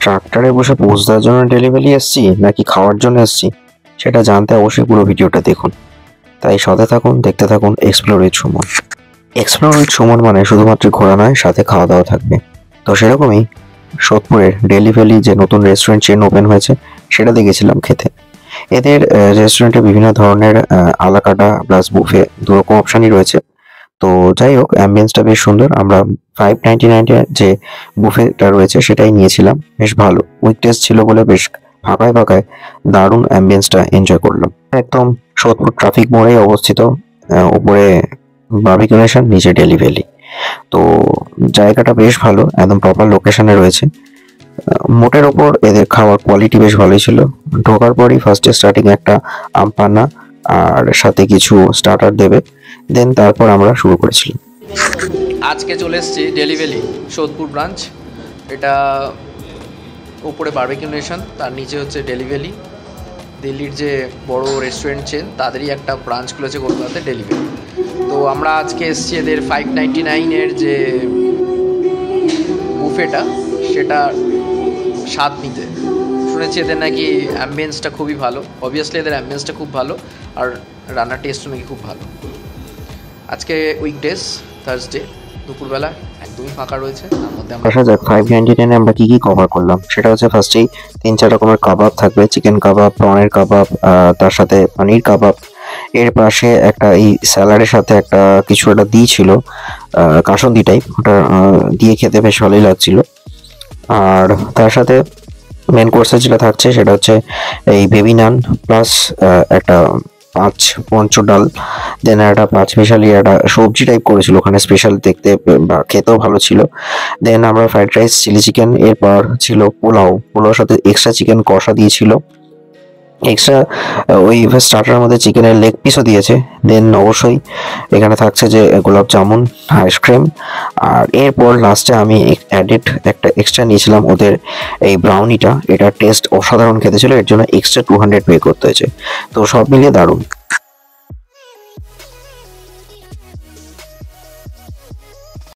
ট্রাক্টরে বসে পোজ দেওয়ার জন্য ডেলিভারি এসছি নাকি খাওয়ার জন্য এসছি সেটা জানতে অবশ্যই পুরো ভিডিওটা দেখুন। তাই সাথে থাকুন, দেখতে থাকুন explore with Suman. Explore with Suman মানে শুধুমাত্র ঘোরা নয়, সাথে খাওয়া দাওয়া থাকবে। তো সেরকমই সোদপুরের ডেলি ভ্যালি যে নতুন রেস্টুরেন্ট চেন ওপেন হয়েছে সেটাতে গেছিলাম খেতে। এদের রেস্টুরেন্টে বিভিন্ন ধরনের আলাকাটা প্লাস বুফে দুরকম অপশানই রয়েছে। তো যাই হোক, অ্যাম্বিয়েন্সটা বেশ সুন্দর। আমরা 599 যে বুফেটা রয়েছে সেটাই নিয়েছিলাম, বেশ ভালো। উইকডেজ ছিল বলে বেশ ফাঁকায় ফাঁকায় দারুণ অ্যাম্বিয়েন্সটা এনজয় করলাম। একদম সোদপুর ট্রাফিক মোড়েই অবস্থিত, উপরে বারবিকিউ নেশন, নিচে ডেলি ভ্যালি। তো জায়গাটা বেশ ভালো, একদম প্রপার লোকেশনে রয়েছে। মোটের ওপর এদের খাওয়ার কোয়ালিটি বেশ ভালোই ছিল। ঢোকার পরই ফার্স্টে স্টার্টিং একটা আম পান্না আর সাথে কিছু স্টার্টার দেবে, দেন তারপর আমরা শুরু করেছিলাম। আজকে চলে এসেছি ডেলি ভ্যালি সোদপুর ব্রাঞ্চ। এটা উপরে বারবিকিউ নেশন, তার নিচে হচ্ছে ডেলি ভ্যালি। দিল্লির যে বড় রেস্টুরেন্ট চেন তাদেরই একটা ব্রাঞ্চ খুলেছে কলকাতাতে, ডেলি ভ্যালি। তো আমরা আজকে এসেছি এদের 599 যে বুফেটা, সেটা স্বাদ নিতে। শুনেছি এদের নাকি অ্যাম্বিয়েন্সটা খুবই ভালো। অবভিয়াসলি এদের অ্যাম্বিয়েন্সটা খুব ভালো, আর রান্নার টেস্টও নাকি খুব ভালো। আজকে উইকডেজ, থার্সডে, দুপুরবেলা একদমই ফাঁকা রয়েছে। তার মধ্যে আসা যাক 599 আমরা কি কি কভার করলাম। সেটা হচ্ছে ফার্স্টেই 3-4 রকমের কাবাব থাকবে, চিকেন কাবাব, প্রনের কাবাব, তার সাথে পনির কাবাব। এর পাশে একটা এই স্যালাডের সাথে একটা কিছু একটা দিয়েছিল, কাসুন্দি টাইপ, ওটা দিয়ে খেতে বেশ ভালোই লাগছিল। আর তার সাথে মেন কোর্সে যেটা থাকছে সেটা হচ্ছে এই বেবি নান প্লাস একটা পঞ্চ ডাল, দেন একটা পাঁচমিশালি একটা সবজি টাইপ করেছিল ওখানে, স্পেশাল দেখতে বা খেতেও ভালো ছিল। দেন আমরা ফ্রাইড রাইস, চিলি চিকেন, এরপর ছিল পোলাওর সাথে এক্সট্রা চিকেন কষা দিয়েছিল, এক্সট্রা ওই স্টার্টারের মধ্যে চিকেনের লেগ পিসও দিয়েছে। দেন অবশ্যই এখানে থাকছে যে গোলাপ জামুন, আইসক্রিম। আর এরপর লাস্টে আমি অ্যাডেড একটা এক্সট্রা নিয়েছিলাম ওদের এই ব্রাউনিটা। এটা টেস্ট অসাধারণ খেতে ছিল, এর জন্য এক্সট্রা 200 পে করতে হয়েছে। তো সব মিলিয়ে দারুণ।